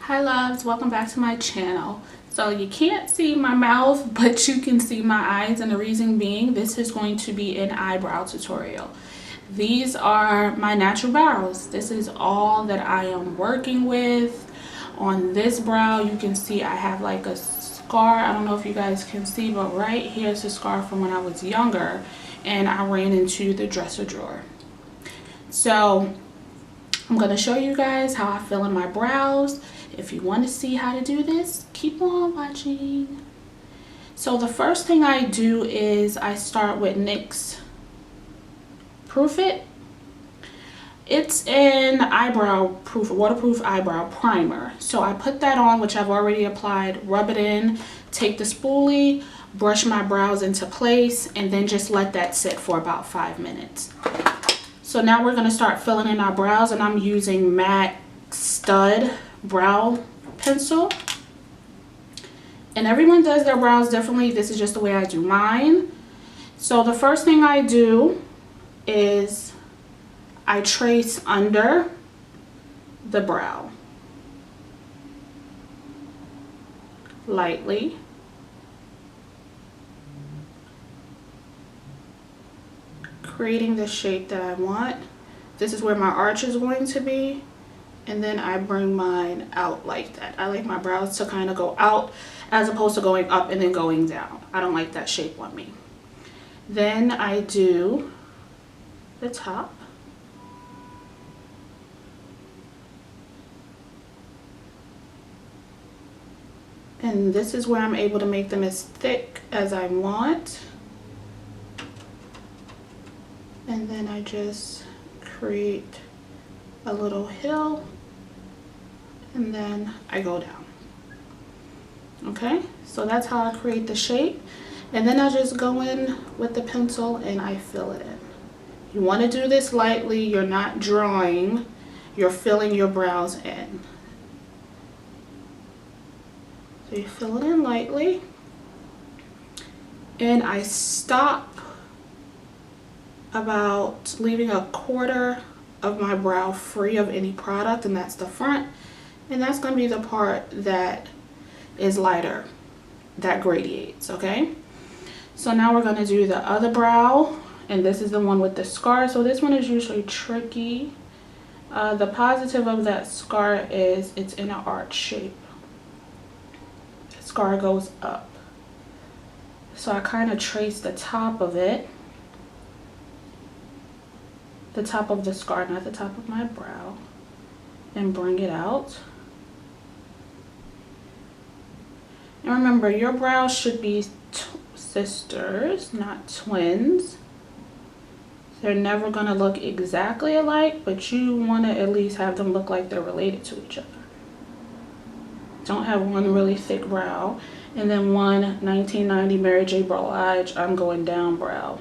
Hi loves, welcome back to my channel. So you can't see my mouth, but you can see my eyes, and the reason being this is going to be an eyebrow tutorial. These are my natural brows. This is all that I am working with. On this brow you can see I have like a scar. I don't know if you guys can see, but right here is a scar from when I was younger and I ran into the dresser drawer. So I'm going to show you guys how I fill in my brows. If you want to see how to do this, keep on watching. So the first thing I do is I start with NYX Proof It. It's an eyebrow proof, waterproof eyebrow primer. So I put that on, which I've already applied, rub it in, take the spoolie, brush my brows into place, and then just let that sit for about 5 minutes. So now we're going to start filling in our brows, and I'm using MAC Stud brow pencil. And everyone does their brows differently. This is just the way I do mine. So the first thing I do is I trace under the brow lightly. Creating the shape that I want. This is where my arch is going to be. And then I bring mine out like that. I like my brows to kind of go out as opposed to going up and then going down. I don't like that shape on me. Then I do the top. And this is where I'm able to make them as thick as I want. And then I just create a little hill, and then I go down. Okay, so that's how I create the shape. And then I just go in with the pencil and I fill it in. You want to do this lightly. You're not drawing, you're filling your brows in. So you fill it in lightly, and I stop about leaving a quarter of my brow free of any product, and that's the front, and that's going to be the part that is lighter, that gradiates. Okay, so now we're going to do the other brow, and this is the one with the scar. So this one is usually tricky. The positive of that scar is it's in an arch shape. The scar goes up, so I kind of trace the top of it, the top of the scar, not the top of my brow, and bring it out. And remember, your brows should be sisters, not twins. They're never going to look exactly alike, but you want to at least have them look like they're related to each other. Don't have one really thick brow and then one 1990 Mary J. Blige I'm going down brow.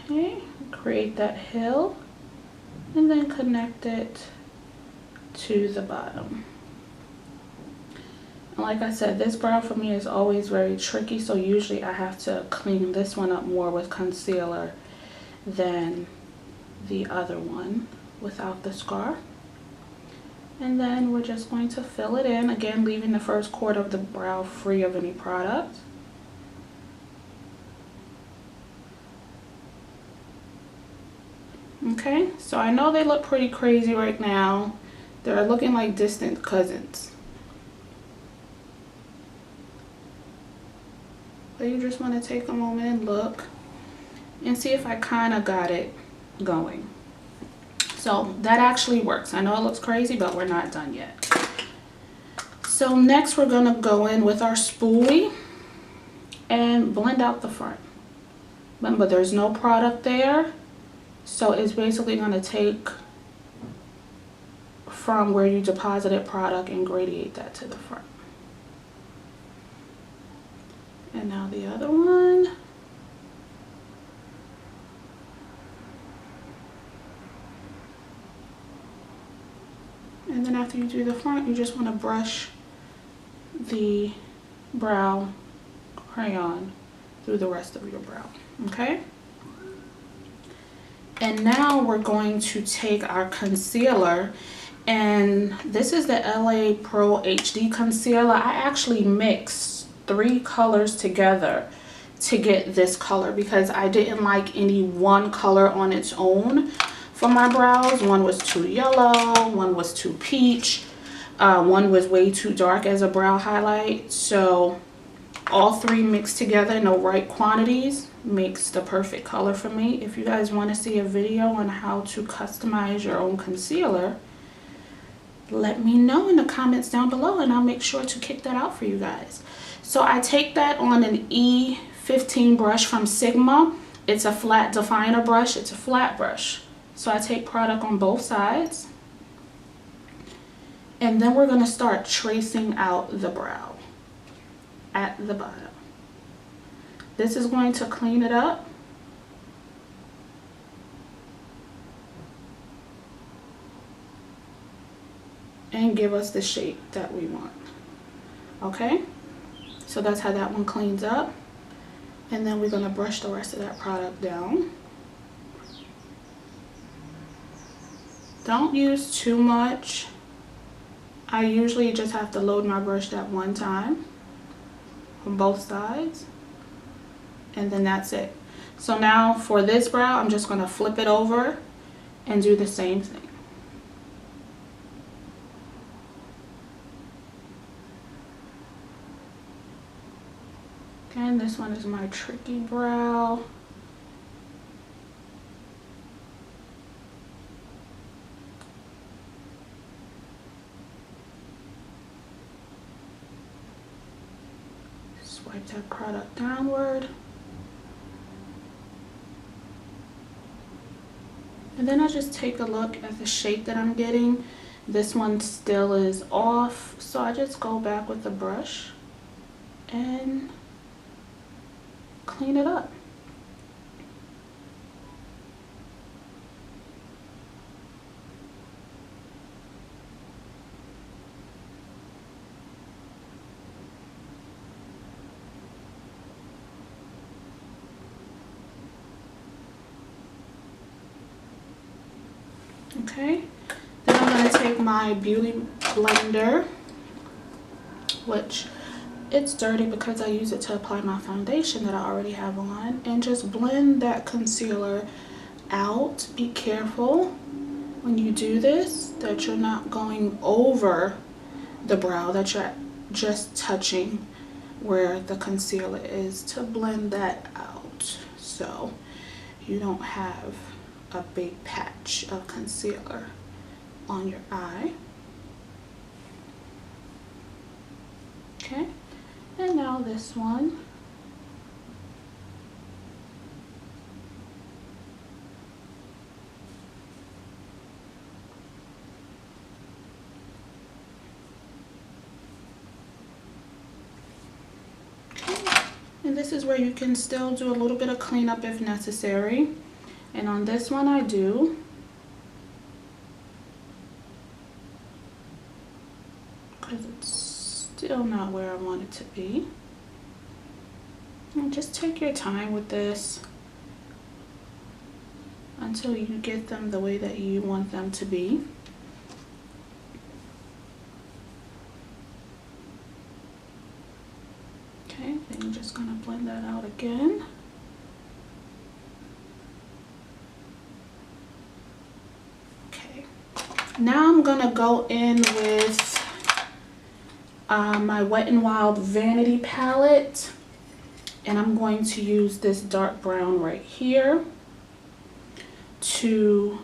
Okay, create that hill and then connect it to the bottom. And like I said, this brow for me is always very tricky, so usually I have to clean this one up more with concealer than the other one without the scar. And then we're just going to fill it in, again leaving the first quarter of the brow free of any product. Okay, so I know they look pretty crazy right now. They're looking like distant cousins. But you just want to take a moment and look and see if I kind of got it going. So that actually works. I know it looks crazy, but we're not done yet. So next we're going to go in with our spoolie and blend out the front. Remember, there's no product there. So it's basically going to take from where you deposited product and gradiate that to the front. And now the other one. And then after you do the front, you just want to brush the brow crayon through the rest of your brow. Okay? And now we're going to take our concealer, and this is the LA Pro HD concealer. I actually mixed 3 colors together to get this color because I didn't like any one color on its own for my brows. One was too yellow, one was too peach, one was way too dark as a brow highlight. So all 3 mixed together in the right quantities makes the perfect color for me. If you guys want to see a video on how to customize your own concealer, let me know in the comments down below and I'll make sure to kick that out for you guys. So I take that on an E15 brush from Sigma. It's a flat definer brush. It's a flat brush. So I take product on both sides, and then we're going to start tracing out the brow at the bottom. This is going to clean it up. And give us the shape that we want. Okay? So that's how that one cleans up. And then we're going to brush the rest of that product down. Don't use too much. I usually just have to load my brush that one time on both sides. And then that's it. So now for this brow, I'm just going to flip it over and do the same thing. Again, this one is my tricky brow. Swipe that product downward. And then I just take a look at the shape that I'm getting. This one still is off, so I just go back with the brush and clean it up. Okay, then I'm going to take my beauty blender, which it's dirty because I use it to apply my foundation that I already have on, and just blend that concealer out. Be careful when you do this that you're not going over the brow, that you're just touching where the concealer is to blend that out, so you don't have a big patch of concealer on your eye. Okay, and now this one. And this is where you can still do a little bit of cleanup if necessary. And on this one I do. Because it's still not where I want it to be. And just take your time with this until you get them the way that you want them to be. Okay, then you're just going to blend that out again. Now I'm going to go in with my Wet n Wild Vanity palette, and I'm going to use this dark brown right here to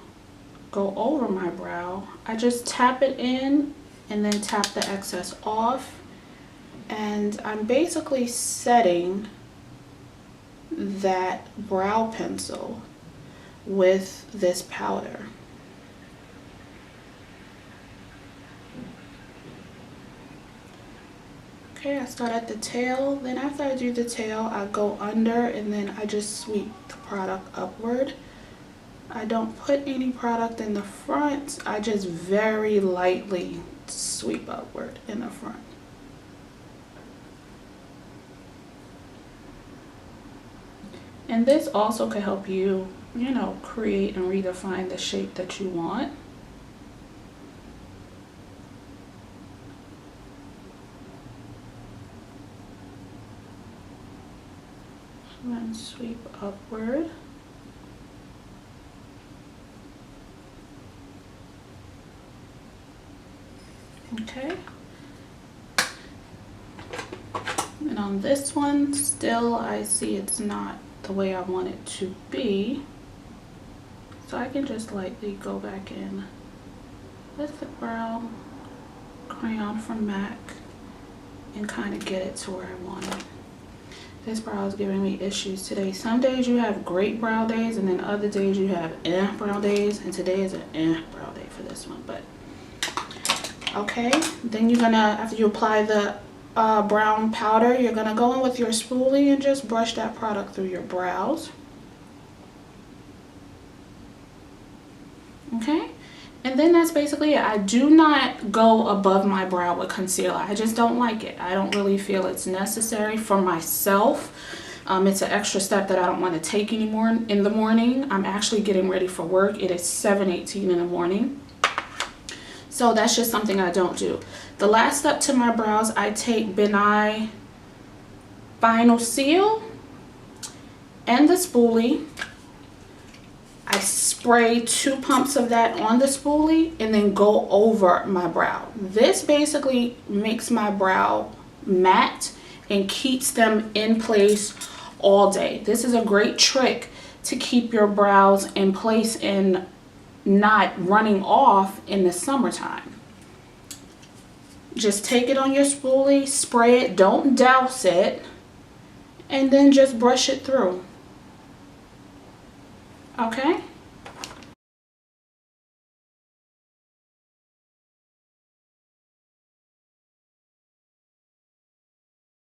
go over my brow. I just tap it in and then tap the excess off, and I'm basically setting that brow pencil with this powder. Okay, I start at the tail, then after I do the tail, I go under and then I just sweep the product upward. I don't put any product in the front, I just very lightly sweep upward in the front. And this also can help you you know, create and redefine the shape that you want. And sweep upward. Okay. And on this one, still I see it's not the way I want it to be. So I can just lightly go back in with the brow crayon from MAC and kind of get it to where I want it. This brow is giving me issues today. Some days you have great brow days, and then other days you have brow days, and today is an brow day for this one. But okay, then you're gonna, after you apply the brown powder, you're gonna go in with your spoolie and just brush that product through your brows. Okay, and then that's basically it. I do not go above my brow with concealer. I just don't like it. I don't really feel it's necessary for myself. It's an extra step that I don't want to take anymore in the morning. I'm actually getting ready for work. It is 7:18 in the morning. So that's just something I don't do. The last step to my brows, I take Nye Final Seal and the spoolie. I spray 2 pumps of that on the spoolie and then go over my brow. This basically makes my brow matte and keeps them in place all day. This is a great trick to keep your brows in place and not running off in the summertime. Just take it on your spoolie, spray it, don't douse it, and then just brush it through. Okay,